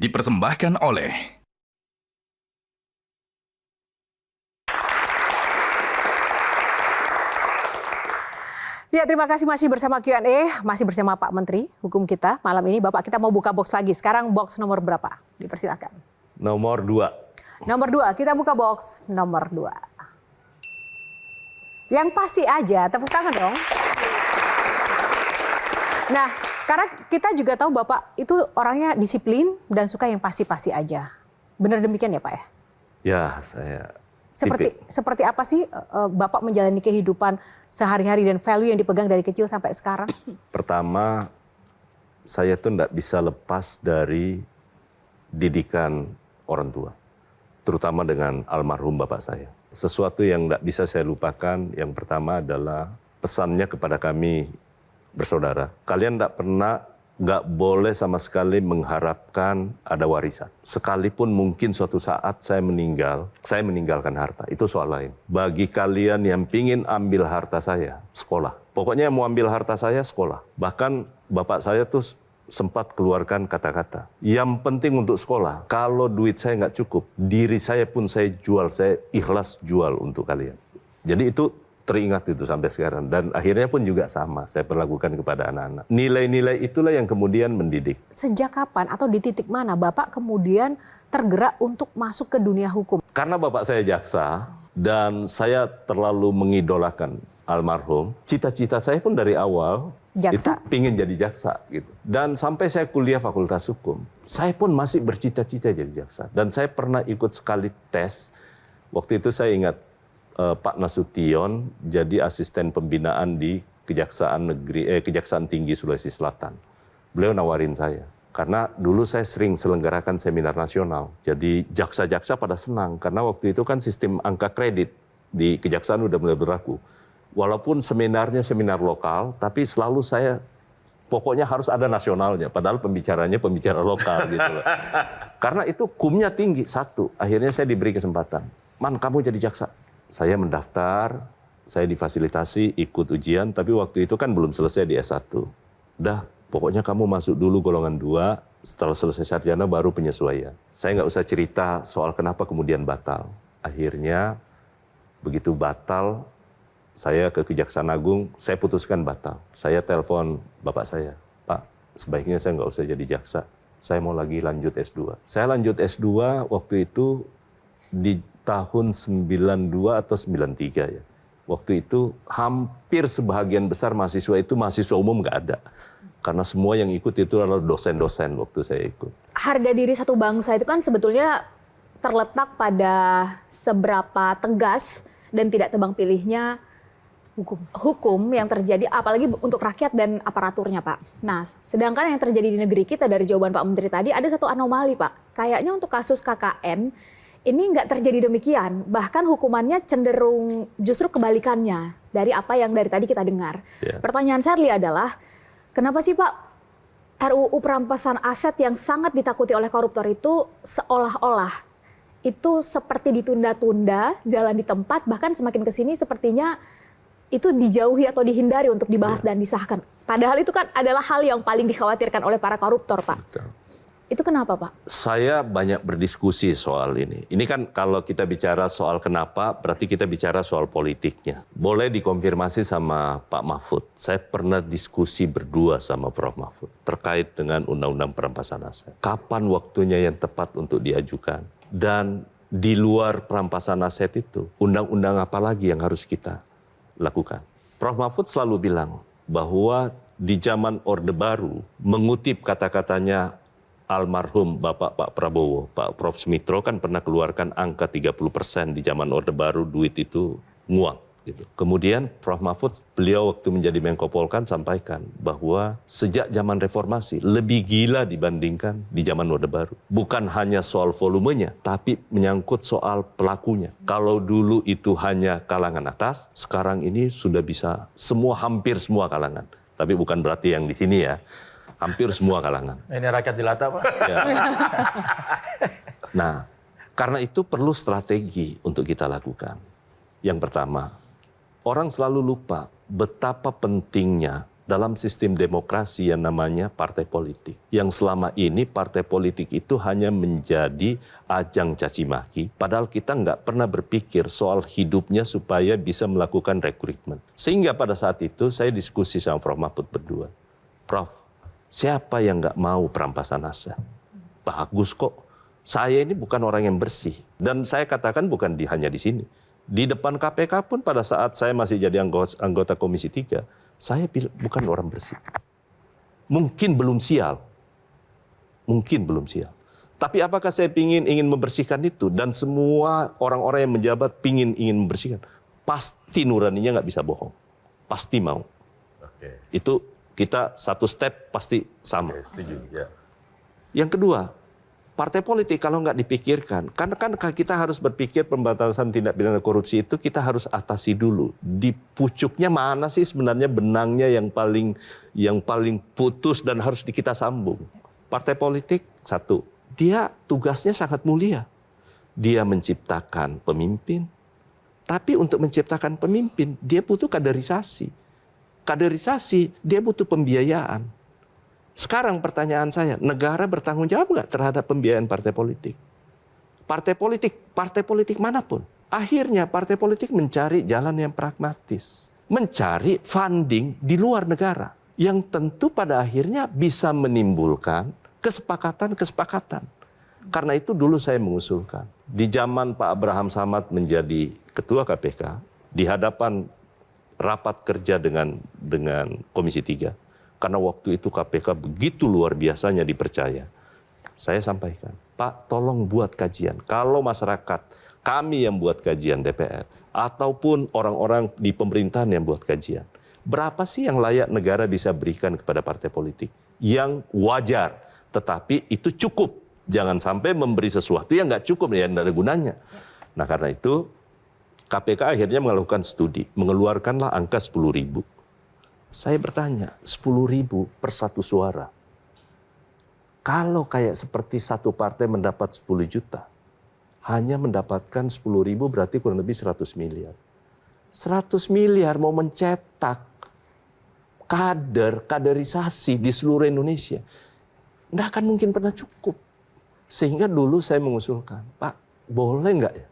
dipersembahkan oleh Ya, terima kasih masih bersama Q&A, masih bersama Pak Menteri Hukum kita malam ini. Bapak, kita mau buka box lagi. Sekarang box nomor berapa? Dipersilakan. Nomor 2. Nomor 2, kita buka box nomor 2. Yang pasti aja, tepuk tangan dong. Nah, karena kita juga tahu Bapak itu orangnya disiplin dan suka yang pasti-pasti aja. Benar demikian ya Pak ya? Ya, saya... Seperti apa sih Bapak menjalani kehidupan sehari-hari dan value yang dipegang dari kecil sampai sekarang? Pertama, saya tuh enggak bisa lepas dari didikan orang tua. Terutama dengan almarhum bapak saya. Sesuatu yang enggak bisa saya lupakan, yang pertama adalah pesannya kepada kami bersaudara. Kalian nggak boleh sama sekali mengharapkan ada warisan. Sekalipun mungkin suatu saat saya meninggalkan harta. Itu soal lain. Bagi kalian yang pingin ambil harta saya, sekolah. Pokoknya yang mau ambil harta saya, sekolah. Bahkan bapak saya tuh sempat keluarkan kata-kata. Yang penting untuk sekolah, kalau duit saya nggak cukup, diri saya pun saya jual, saya ikhlas jual untuk kalian. Jadi itu teringat itu sampai sekarang. Dan akhirnya pun juga sama, saya perlakukan kepada anak-anak. Nilai-nilai itulah yang kemudian mendidik. Sejak kapan atau di titik mana Bapak kemudian tergerak untuk masuk ke dunia hukum? Karena bapak saya jaksa, dan saya terlalu mengidolakan almarhum, cita-cita saya pun dari awal itu pingin jadi jaksa. Gitu. Dan sampai saya kuliah fakultas hukum, saya pun masih bercita-cita jadi jaksa. Dan saya pernah ikut sekali tes, waktu itu saya ingat, Pak Nasution jadi asisten pembinaan di Kejaksaan Tinggi Sulawesi Selatan. Beliau nawarin saya, karena dulu saya sering selenggarakan seminar nasional. Jadi jaksa-jaksa pada senang, karena waktu itu kan sistem angka kredit di Kejaksaan udah mulai berlaku. Walaupun seminarnya seminar lokal, tapi selalu saya pokoknya harus ada nasionalnya, padahal pembicaranya pembicara lokal gitu loh. Karena itu kumnya tinggi, satu. Akhirnya saya diberi kesempatan, Man, kamu jadi jaksa. Saya mendaftar, saya difasilitasi ikut ujian, tapi waktu itu kan belum selesai di S1. Dah, pokoknya kamu masuk dulu golongan 2, setelah selesai sarjana baru penyesuaian. Saya nggak usah cerita soal kenapa kemudian batal. Akhirnya, begitu batal, saya ke Kejaksaan Agung, saya putuskan batal. Saya telepon bapak saya, Pak, sebaiknya saya nggak usah jadi jaksa, saya mau lagi lanjut S2. Saya lanjut S2 waktu itu di tahun 92 atau 93 ya. Waktu itu hampir sebahagian besar mahasiswa itu mahasiswa umum nggak ada. Karena semua yang ikut itu adalah dosen-dosen waktu saya ikut. Harga diri satu bangsa itu kan sebetulnya terletak pada seberapa tegas dan tidak tebang pilihnya hukum yang terjadi, apalagi untuk rakyat dan aparaturnya, Pak. Nah, sedangkan yang terjadi di negeri kita dari jawaban Pak Menteri tadi, ada satu anomali, Pak. Kayaknya untuk kasus KKN, ini nggak terjadi demikian, bahkan hukumannya cenderung justru kebalikannya dari apa yang dari tadi kita dengar. Yeah. Pertanyaan Sherly adalah, kenapa sih Pak RUU perampasan aset yang sangat ditakuti oleh koruptor itu seolah-olah itu seperti ditunda-tunda, jalan di tempat, bahkan semakin kesini sepertinya itu dijauhi atau dihindari untuk dibahas dan disahkan. Padahal itu kan adalah hal yang paling dikhawatirkan oleh para koruptor, Pak. Betul. Itu kenapa, Pak? Saya banyak berdiskusi soal ini. Ini kan kalau kita bicara soal kenapa, berarti kita bicara soal politiknya. Boleh dikonfirmasi sama Pak Mahfud. Saya pernah diskusi berdua sama Prof. Mahfud terkait dengan Undang-Undang Perampasan Aset. Kapan waktunya yang tepat untuk diajukan? Dan di luar perampasan aset itu, undang-undang apa lagi yang harus kita lakukan? Prof. Mahfud selalu bilang bahwa di zaman Orde Baru, mengutip kata-katanya almarhum Bapak Pak Prabowo, Pak Prof. Smitro kan pernah keluarkan angka 30% di zaman Orde Baru, duit itu nguang. Gitu. Kemudian Prof. Mahfud, beliau waktu menjadi Menko Polkan sampaikan bahwa sejak zaman reformasi lebih gila dibandingkan di zaman Orde Baru. Bukan hanya soal volumenya, tapi menyangkut soal pelakunya. Kalau dulu itu hanya kalangan atas, sekarang ini sudah bisa hampir semua kalangan. Tapi bukan berarti yang di sini ya. Hampir semua kalangan. Ini rakyat jelata, Pak. Ya. Nah, karena itu perlu strategi untuk kita lakukan. Yang pertama, orang selalu lupa betapa pentingnya dalam sistem demokrasi yang namanya partai politik. Yang selama ini partai politik itu hanya menjadi ajang caci maki, padahal kita nggak pernah berpikir soal hidupnya supaya bisa melakukan rekrutmen. Sehingga pada saat itu saya diskusi sama Prof. Mahfud berdua. Prof, siapa yang nggak mau perampasan aset? Bagus kok. Saya ini bukan orang yang bersih. Dan saya katakan bukan hanya di sini. Di depan KPK pun pada saat saya masih jadi anggota Komisi 3, saya bilang bukan orang bersih. Mungkin belum sial. Mungkin belum sial. Tapi apakah saya ingin membersihkan itu? Dan semua orang-orang yang menjabat ingin membersihkan. Pasti nuraninya nggak bisa bohong. Pasti mau. Oke. Itu kita satu step pasti sama. Oke, setuju. Ya. Yang kedua, partai politik kalau nggak dipikirkan, kan kita harus berpikir pembatasan tindak pidana korupsi itu kita harus atasi dulu. Di pucuknya mana sih sebenarnya benangnya yang paling putus dan harus kita sambung. Partai politik, satu, dia tugasnya sangat mulia. Dia menciptakan pemimpin, tapi untuk menciptakan pemimpin, dia butuh kaderisasi. Kaderisasi, dia butuh pembiayaan. Sekarang pertanyaan saya, negara bertanggung jawab nggak terhadap pembiayaan partai politik? Partai politik manapun. Akhirnya partai politik mencari jalan yang pragmatis. Mencari funding di luar negara. Yang tentu pada akhirnya bisa menimbulkan kesepakatan-kesepakatan. Karena itu dulu saya mengusulkan. Di zaman Pak Abraham Samad menjadi ketua KPK, di hadapan rapat kerja dengan Komisi 3, karena waktu itu KPK begitu luar biasanya dipercaya. Saya sampaikan, Pak tolong buat kajian. Kalau masyarakat, kami yang buat kajian DPR, ataupun orang-orang di pemerintahan yang buat kajian, berapa sih yang layak negara bisa berikan kepada partai politik? Yang wajar, tetapi itu cukup. Jangan sampai memberi sesuatu yang nggak cukup, yang tidak ada gunanya. Nah karena itu, KPK akhirnya melakukan studi, mengeluarkanlah angka 10.000. Saya bertanya, 10.000 per satu suara. Kalau kayak seperti satu partai mendapat 10 juta, hanya mendapatkan 10.000 berarti kurang lebih 100 miliar. 100 miliar mau mencetak kaderisasi di seluruh Indonesia. Nggak akan mungkin pernah cukup. Sehingga dulu saya mengusulkan, Pak boleh nggak ya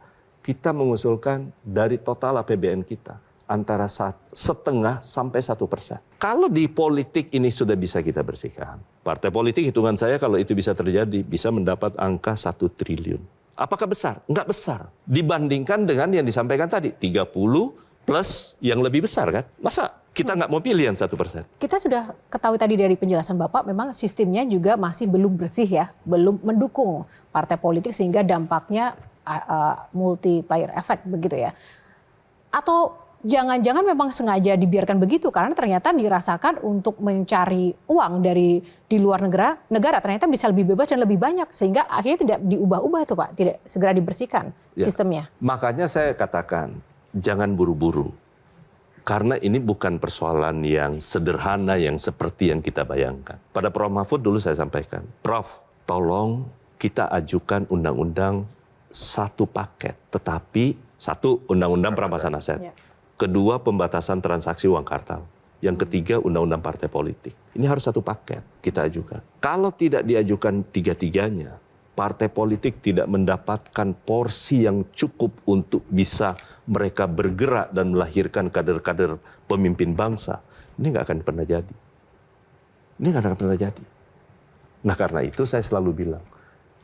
kita mengusulkan dari total APBN kita antara 0,5 sampai 1%. Kalau di politik ini sudah bisa kita bersihkan. Partai politik hitungan saya kalau itu bisa terjadi bisa mendapat angka 1 triliun. Apakah besar? Enggak besar. Dibandingkan dengan yang disampaikan tadi 30 plus yang lebih besar kan? Masa kita nggak mau pilih yang 1%? Kita sudah ketahui tadi dari penjelasan Bapak memang sistemnya juga masih belum bersih ya, belum mendukung partai politik sehingga dampaknya multiplier effect begitu ya. Atau jangan-jangan memang sengaja dibiarkan begitu karena ternyata dirasakan untuk mencari uang dari di luar negara ternyata bisa lebih bebas dan lebih banyak sehingga akhirnya tidak diubah-ubah tuh Pak, tidak segera dibersihkan sistemnya. Makanya saya katakan jangan buru-buru. Karena ini bukan persoalan yang sederhana yang seperti yang kita bayangkan. Pada Prof. Mahfud dulu saya sampaikan, Prof, tolong kita ajukan undang-undang satu paket, tetapi satu undang-undang perampasan aset. Ya. Kedua, pembatasan transaksi uang kartal. Yang ketiga, undang-undang partai politik. Ini harus satu paket kita ajukan. Kalau tidak diajukan tiga-tiganya, partai politik tidak mendapatkan porsi yang cukup untuk bisa mereka bergerak dan melahirkan kader-kader pemimpin bangsa. Ini nggak akan pernah jadi. Ini nggak akan pernah jadi. Nah karena itu saya selalu bilang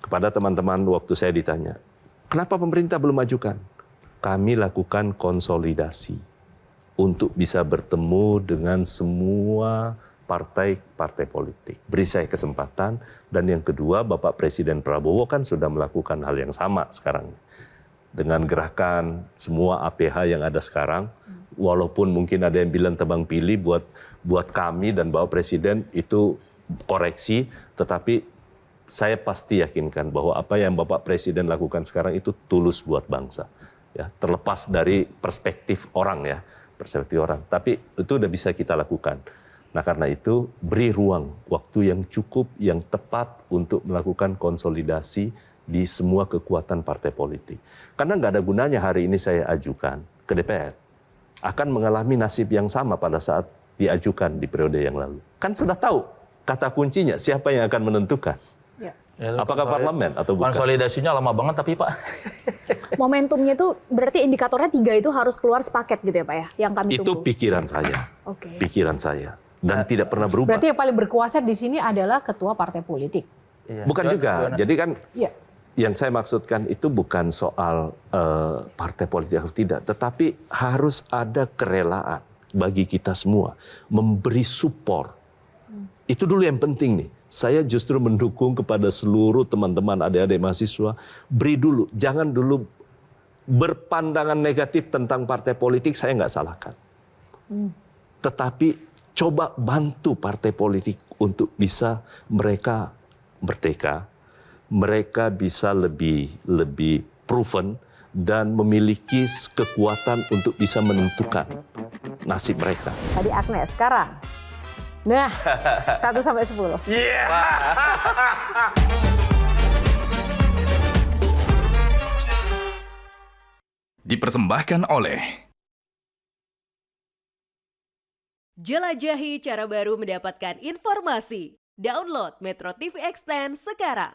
kepada teman-teman waktu saya ditanya, kenapa pemerintah belum ajukan? Kami lakukan konsolidasi untuk bisa bertemu dengan semua partai-partai politik. Beri saya kesempatan. Dan yang kedua, Bapak Presiden Prabowo kan sudah melakukan hal yang sama sekarang. Dengan gerakan semua APH yang ada sekarang, walaupun mungkin ada yang bilang tebang pilih buat kami dan Bapak Presiden itu koreksi, tetapi saya pasti yakinkan bahwa apa yang Bapak Presiden lakukan sekarang itu tulus buat bangsa. Ya, terlepas dari perspektif orang ya, perspektif orang. Tapi itu udah bisa kita lakukan. Nah karena itu beri ruang, waktu yang cukup, yang tepat untuk melakukan konsolidasi di semua kekuatan partai politik. Karena nggak ada gunanya hari ini saya ajukan ke DPR. Akan mengalami nasib yang sama pada saat diajukan di periode yang lalu. Kan sudah tahu kata kuncinya siapa yang akan menentukan. Ya. Apakah parlemen atau bukan? Konsolidasinya lama banget tapi Pak. Momentumnya itu berarti indikatornya 3 itu harus keluar sepaket gitu ya Pak ya, yang kami Itu tunggu. pikiran saya. Oke. Pikiran saya. Dan tidak pernah berubah. Berarti yang paling berkuasa di sini adalah ketua partai politik. Iya. Bukan juga. Jadi kan Ya. yang saya maksudkan itu bukan soal partai politik atau tidak, tetapi harus ada kerelaan bagi kita semua memberi support. Itu dulu yang penting nih. Saya justru mendukung kepada seluruh teman-teman adik-adik mahasiswa, beri dulu, jangan dulu berpandangan negatif tentang partai politik, saya nggak salahkan. Tetapi coba bantu partai politik untuk bisa mereka merdeka, mereka bisa lebih proven dan memiliki kekuatan untuk bisa menentukan nasib mereka. Tadi Agnes, sekarang. Nah, 1 sampai 10. Dipersembahkan oleh Jelajahi cara baru mendapatkan informasi. Download Metro TV Extend sekarang.